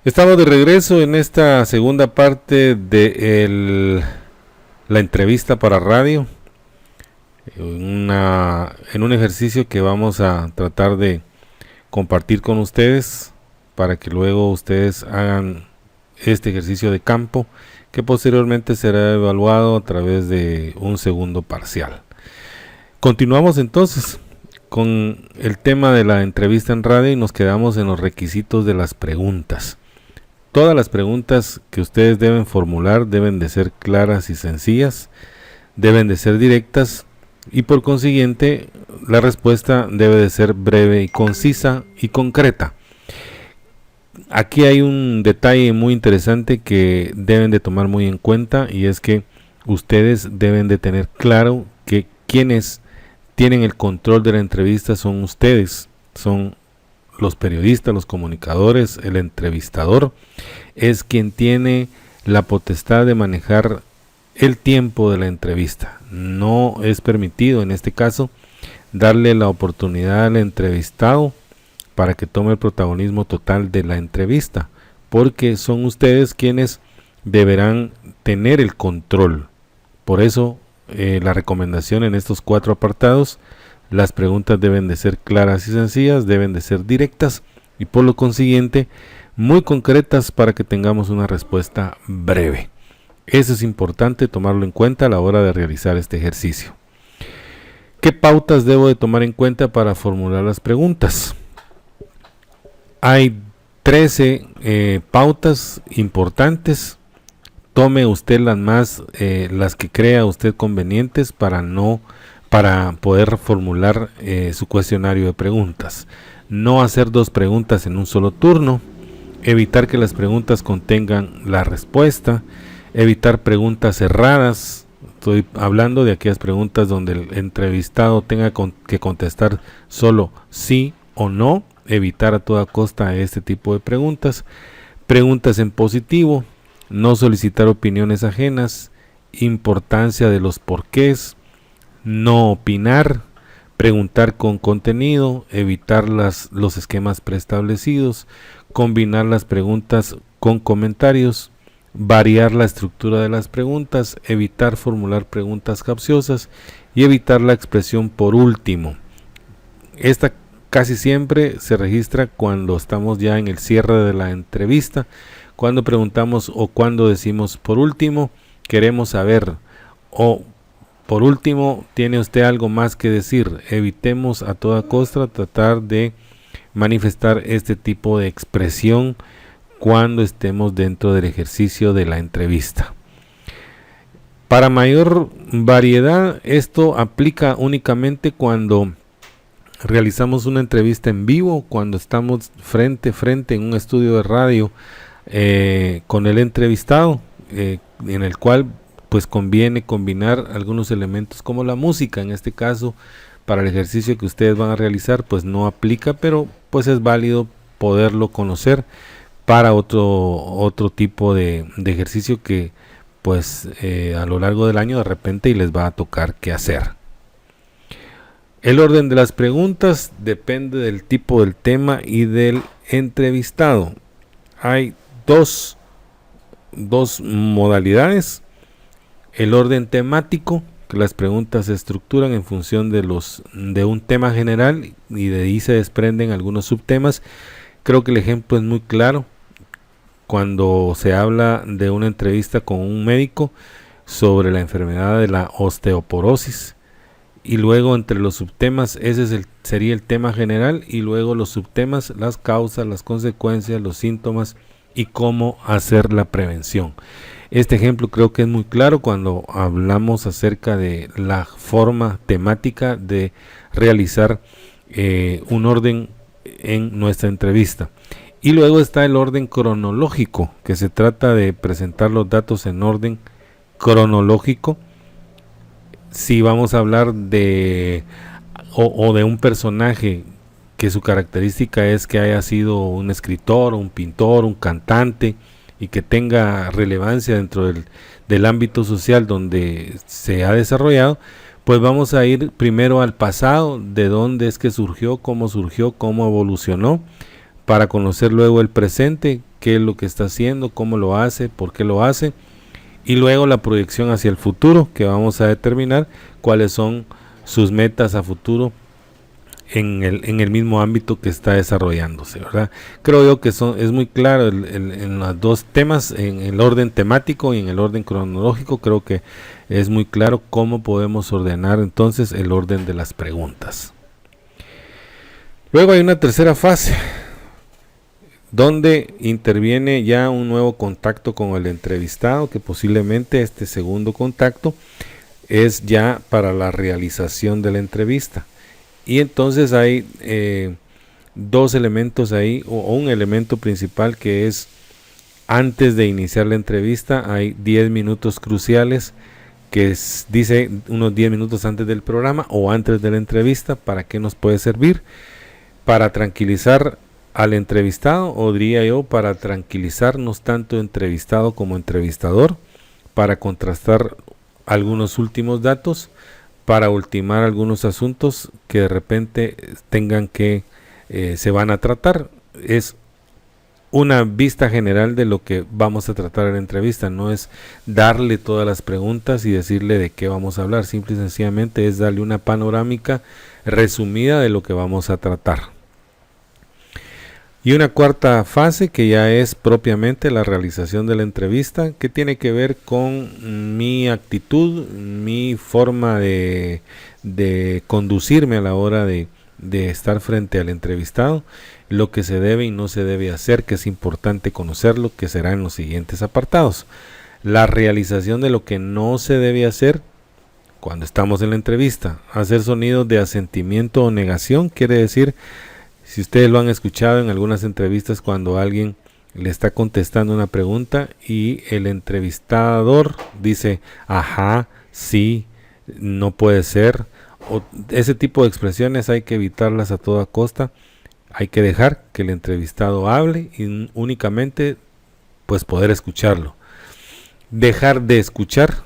Estamos de regreso en esta segunda parte de la entrevista para radio, en un ejercicio que vamos a tratar de compartir con ustedes para que luego ustedes hagan este ejercicio de campo que posteriormente será evaluado a través de un segundo parcial. Continuamos entonces con el tema de la entrevista en radio y nos quedamos en los requisitos de las preguntas. Todas las preguntas que ustedes deben formular deben de ser claras y sencillas, deben de ser directas y por consiguiente la respuesta debe de ser breve y concisa y concreta. Aquí hay un detalle muy interesante que deben de tomar muy en cuenta y es que ustedes deben de tener claro que quienes tienen el control de la entrevista son ustedes, son los periodistas, los comunicadores, el entrevistador es quien tiene la potestad de manejar el tiempo de la entrevista. No es permitido en este caso darle la oportunidad al entrevistado para que tome el protagonismo total de la entrevista, porque son ustedes quienes deberán tener el control. Por eso la recomendación en estos 4 apartados: las preguntas deben de ser claras y sencillas, deben de ser directas y por lo consiguiente muy concretas para que tengamos una respuesta breve. Eso es importante tomarlo en cuenta a la hora de realizar este ejercicio. ¿Qué pautas debo de tomar en cuenta para formular las preguntas? Hay 13 pautas importantes. Tome usted las que crea usted convenientes para poder formular su cuestionario de preguntas. No hacer 2 preguntas en un solo turno, evitar que las preguntas contengan la respuesta, evitar preguntas cerradas. Estoy hablando de aquellas preguntas donde el entrevistado tenga que contestar solo sí o no, evitar a toda costa este tipo de preguntas. Preguntas en positivo, no solicitar opiniones ajenas, importancia de los porqués, no opinar, preguntar con contenido, evitar los esquemas preestablecidos, combinar las preguntas con comentarios, variar la estructura de las preguntas, evitar formular preguntas capciosas y evitar la expresión por último. Esta casi siempre se registra cuando estamos ya en el cierre de la entrevista, cuando preguntamos o cuando decimos por último, queremos saber, o por último, ¿tiene usted algo más que decir? Evitemos a toda costa tratar de manifestar este tipo de expresión cuando estemos dentro del ejercicio de la entrevista. Para mayor variedad, esto aplica únicamente cuando realizamos una entrevista en vivo, cuando estamos frente a frente en un estudio de radio con el entrevistado, en el cual pues conviene combinar algunos elementos como la música. En este caso, para el ejercicio que ustedes van a realizar, pues no aplica, pero pues es válido poderlo conocer para otro tipo de ejercicio que pues a lo largo del año de repente y les va a tocar qué hacer. El orden de las preguntas depende del tipo del tema y del entrevistado. Hay dos modalidades. El orden temático, que las preguntas se estructuran en función de un tema general y de ahí se desprenden algunos subtemas. Creo que el ejemplo es muy claro cuando se habla de una entrevista con un médico sobre la enfermedad de la osteoporosis, y luego entre los subtemas ese sería el tema general, y luego los subtemas, las causas, las consecuencias, los síntomas y cómo hacer la prevención. Este ejemplo creo que es muy claro cuando hablamos acerca de la forma temática de realizar un orden en nuestra entrevista. Y luego está el orden cronológico, que se trata de presentar los datos en orden cronológico. Si vamos a hablar de un personaje que su característica es que haya sido un escritor, un pintor, un cantante y que tenga relevancia dentro del ámbito social donde se ha desarrollado, pues vamos a ir primero al pasado, de dónde es que surgió, cómo evolucionó, para conocer luego el presente, qué es lo que está haciendo, cómo lo hace, por qué lo hace, y luego la proyección hacia el futuro, que vamos a determinar cuáles son sus metas a futuro en el mismo ámbito que está desarrollándose, ¿verdad? Creo yo que es muy claro en los dos temas, en el orden temático y en el orden cronológico. Creo que es muy claro cómo podemos ordenar entonces el orden de las preguntas. Luego hay una tercera fase, donde interviene ya un nuevo contacto con el entrevistado, que posiblemente este segundo contacto es ya para la realización de la entrevista. Y entonces hay dos elementos ahí, o un elemento principal, que es antes de iniciar la entrevista. Hay 10 minutos cruciales, que dice unos 10 minutos antes del programa o antes de la entrevista. ¿Para qué nos puede servir? Para tranquilizar al entrevistado, o diría yo, para tranquilizarnos tanto entrevistado como entrevistador, para contrastar algunos últimos datos, para ultimar algunos asuntos que de repente tengan que se van a tratar. Es una vista general de lo que vamos a tratar en la entrevista, no es darle todas las preguntas y decirle de qué vamos a hablar, simple y sencillamente es darle una panorámica resumida de lo que vamos a tratar. Y una cuarta fase, que ya es propiamente la realización de la entrevista, que tiene que ver con mi actitud, mi forma de conducirme a la hora de estar frente al entrevistado, lo que se debe y no se debe hacer, que es importante conocerlo, que será en los siguientes apartados. La realización de lo que no se debe hacer cuando estamos en la entrevista. Hacer sonidos de asentimiento o negación quiere decir, si ustedes lo han escuchado en algunas entrevistas, cuando alguien le está contestando una pregunta y el entrevistador dice ajá, sí, no puede ser, o ese tipo de expresiones hay que evitarlas a toda costa. Hay que dejar que el entrevistado hable y únicamente pues poder escucharlo. Dejar de escuchar,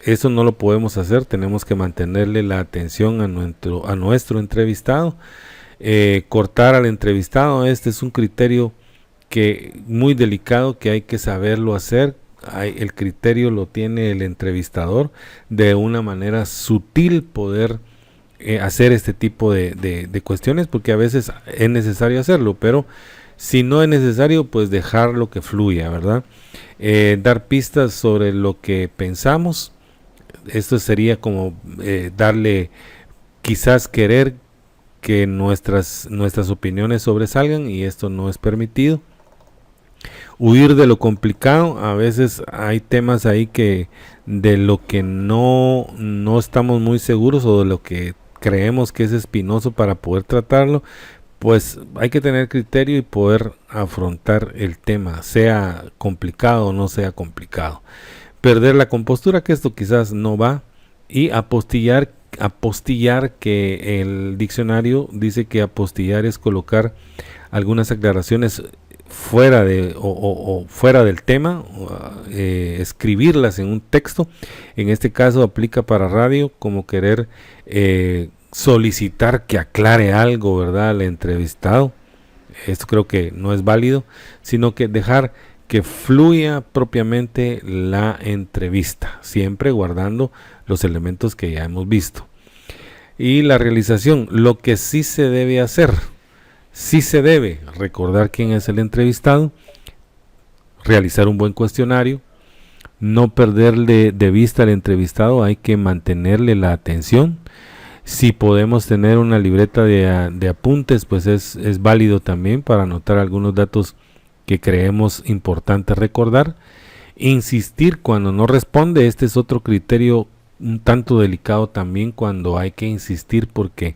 eso no lo podemos hacer. Tenemos que mantenerle la atención a nuestro entrevistado. Cortar al entrevistado, este es un criterio muy delicado, que hay que saberlo hacer. El criterio lo tiene el entrevistador, de una manera sutil poder hacer este tipo de cuestiones, porque a veces es necesario hacerlo, pero si no es necesario, pues dejarlo que fluya, ¿verdad? Dar pistas sobre lo que pensamos. Esto sería como darle, quizás querer que nuestras opiniones sobresalgan, y esto no es permitido. Huir de lo complicado. A veces hay temas ahí que de lo que no estamos muy seguros, o de lo que creemos que es espinoso para poder tratarlo, pues hay que tener criterio y poder afrontar el tema, sea complicado o no sea complicado. Perder la compostura, que esto quizás no va, y apostillar, que el diccionario dice que apostillar es colocar algunas aclaraciones fuera del tema, escribirlas en un texto. En este caso aplica para radio, como querer solicitar que aclare algo, ¿verdad?, al entrevistado. Esto creo que no es válido, sino que dejar que fluya propiamente la entrevista, siempre guardando los elementos que ya hemos visto. Y la realización, lo que sí se debe hacer, sí se debe recordar quién es el entrevistado, realizar un buen cuestionario, no perderle de vista al entrevistado, hay que mantenerle la atención. Si podemos tener una libreta de apuntes, pues es válido también para anotar algunos datos que creemos importante recordar. Insistir cuando no responde, este es otro criterio un tanto delicado también, cuando hay que insistir porque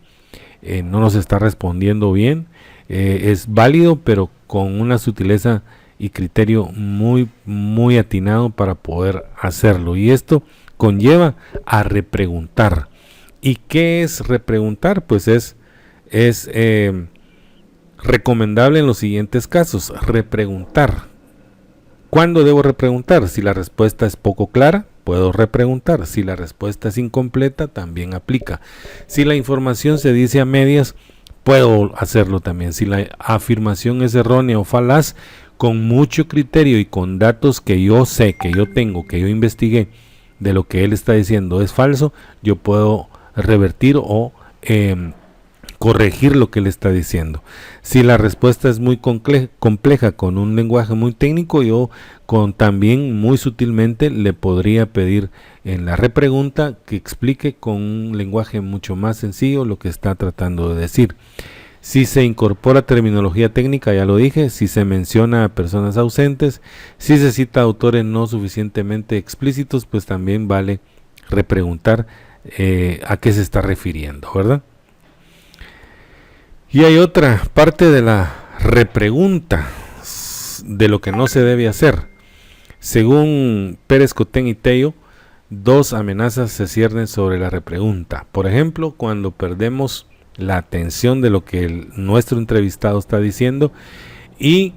no nos está respondiendo bien. Es válido, pero con una sutileza y criterio muy, muy atinado para poder hacerlo. Y esto conlleva a repreguntar. ¿Y qué es repreguntar? Pues es recomendable en los siguientes casos. Repreguntar. ¿Cuándo debo repreguntar? Si la respuesta es poco clara, puedo repreguntar. Si la respuesta es incompleta, también aplica. Si la información se dice a medias, puedo hacerlo también. Si la afirmación es errónea o falaz, con mucho criterio y con datos que yo sé, que yo tengo, que yo investigué de lo que él está diciendo es falso, yo puedo revertir o corregir lo que él está diciendo. Si la respuesta es muy compleja con un lenguaje muy técnico, yo también muy sutilmente le podría pedir en la repregunta que explique con un lenguaje mucho más sencillo lo que está tratando de decir. Si se incorpora terminología técnica, ya lo dije, si se menciona a personas ausentes, si se cita autores no suficientemente explícitos, pues también vale repreguntar a qué se está refiriendo, ¿verdad? Y hay otra parte de la repregunta de lo que no se debe hacer. Según Pérez Cotén y Tello, 2 amenazas se ciernen sobre la repregunta. Por ejemplo, cuando perdemos la atención de lo que nuestro entrevistado está diciendo y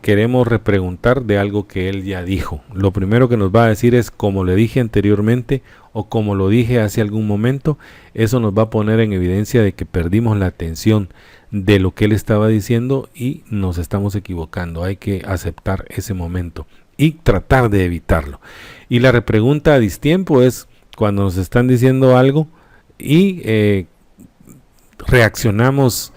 queremos repreguntar de algo que él ya dijo. Lo primero que nos va a decir es como le dije anteriormente o como lo dije hace algún momento. Eso nos va a poner en evidencia de que perdimos la atención de lo que él estaba diciendo y nos estamos equivocando. Hay que aceptar ese momento y tratar de evitarlo. Y la repregunta a distiempo es cuando nos están diciendo algo y reaccionamos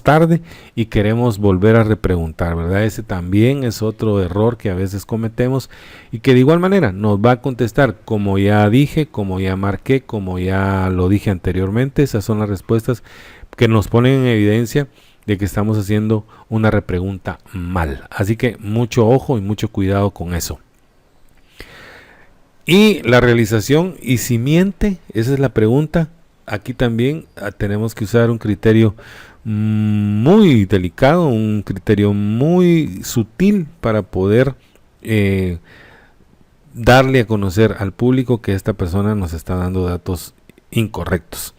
tarde y queremos volver a repreguntar, ¿verdad? Ese también es otro error que a veces cometemos y que de igual manera nos va a contestar como ya dije, como ya marqué, como ya lo dije anteriormente. Esas son las respuestas que nos ponen en evidencia de que estamos haciendo una repregunta mal. Así que mucho ojo y mucho cuidado con eso. Y la realización, y si miente, esa es la pregunta. Aquí también tenemos que usar un criterio muy delicado, un criterio muy sutil para poder darle a conocer al público que esta persona nos está dando datos incorrectos.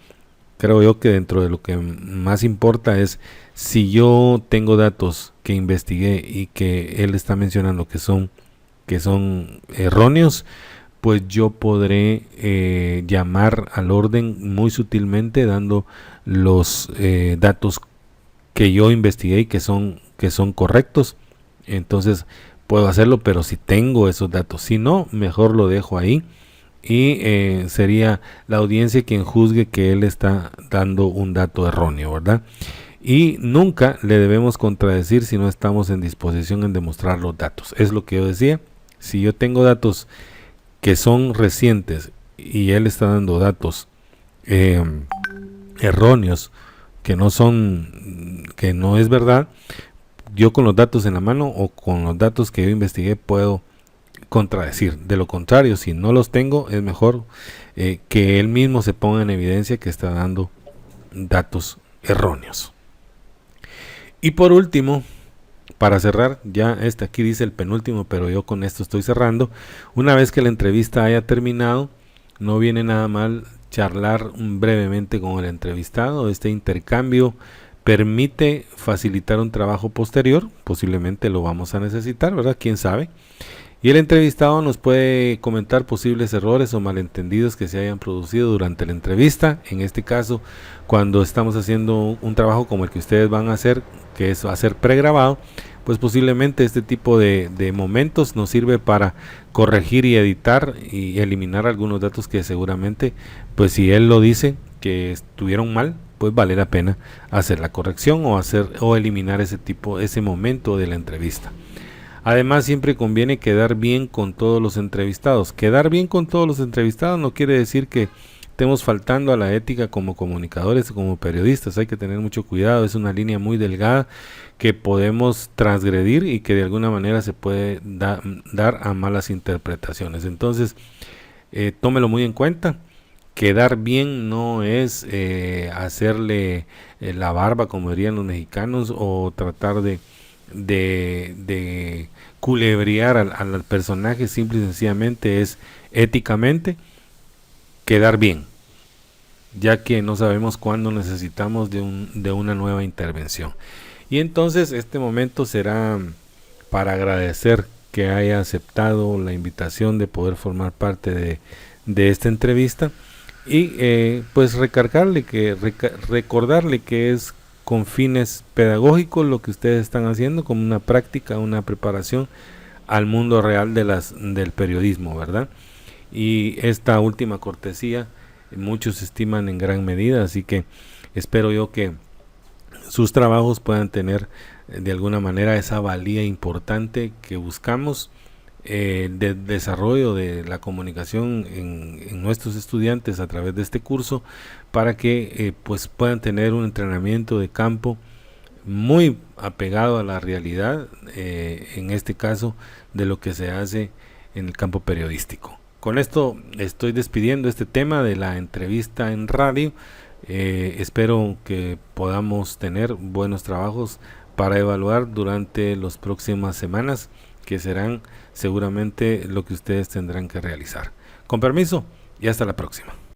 Creo yo que dentro de lo que más importa es si yo tengo datos que investigué y que él está mencionando que son erróneos, pues yo podré llamar al orden muy sutilmente dando los datos que yo investigué y que son correctos. Entonces puedo hacerlo, pero si tengo esos datos. Si no, mejor lo dejo ahí y sería la audiencia quien juzgue que él está dando un dato erróneo, ¿verdad? Y nunca le debemos contradecir si no estamos en disposición en demostrar los datos. Es lo que yo decía. Si yo tengo datos que son recientes y él está dando datos erróneos que no es verdad, yo con los datos en la mano o con los datos que yo investigué puedo contradecir. De lo contrario, si no los tengo, es mejor que él mismo se ponga en evidencia que está dando datos erróneos. Y por último, para cerrar, ya aquí dice el penúltimo, pero yo con esto estoy cerrando. Una vez que la entrevista haya terminado, no viene nada mal charlar brevemente con el entrevistado. Este intercambio permite facilitar un trabajo posterior, posiblemente lo vamos a necesitar, ¿verdad? ¿Quién sabe? Y el entrevistado nos puede comentar posibles errores o malentendidos que se hayan producido durante la entrevista. En este caso, cuando estamos haciendo un trabajo como el que ustedes van a hacer, que es va a ser pregrabado, pues posiblemente este tipo de momentos nos sirve para corregir y editar y eliminar algunos datos que seguramente, pues si él lo dice que estuvieron mal, pues vale la pena hacer la corrección o eliminar ese momento de la entrevista. Además, siempre conviene quedar bien con todos los entrevistados. Quedar bien con todos los entrevistados no quiere decir que estemos faltando a la ética como comunicadores, como periodistas. Hay que tener mucho cuidado. Es una línea muy delgada que podemos transgredir y que de alguna manera se puede dar a malas interpretaciones. Entonces, tómelo muy en cuenta. Quedar bien no es hacerle la barba, como dirían los mexicanos, o tratar de culebrear al personaje. Simple y sencillamente es éticamente quedar bien, ya que no sabemos cuándo necesitamos de una nueva intervención. Y entonces este momento será para agradecer que haya aceptado la invitación de poder formar parte de esta entrevista y pues recordarle que es con fines pedagógicos lo que ustedes están haciendo, como una práctica, una preparación al mundo real del periodismo, ¿verdad? Y esta última cortesía muchos estiman en gran medida, así que espero yo que sus trabajos puedan tener de alguna manera esa valía importante que buscamos de desarrollo de la comunicación en nuestros estudiantes a través de este curso, para que pues puedan tener un entrenamiento de campo muy apegado a la realidad, en este caso de lo que se hace en el campo periodístico. Con esto estoy despidiendo este tema de la entrevista en radio. Espero que podamos tener buenos trabajos para evaluar durante las próximas semanas, que serán seguramente lo que ustedes tendrán que realizar. Con permiso y hasta la próxima.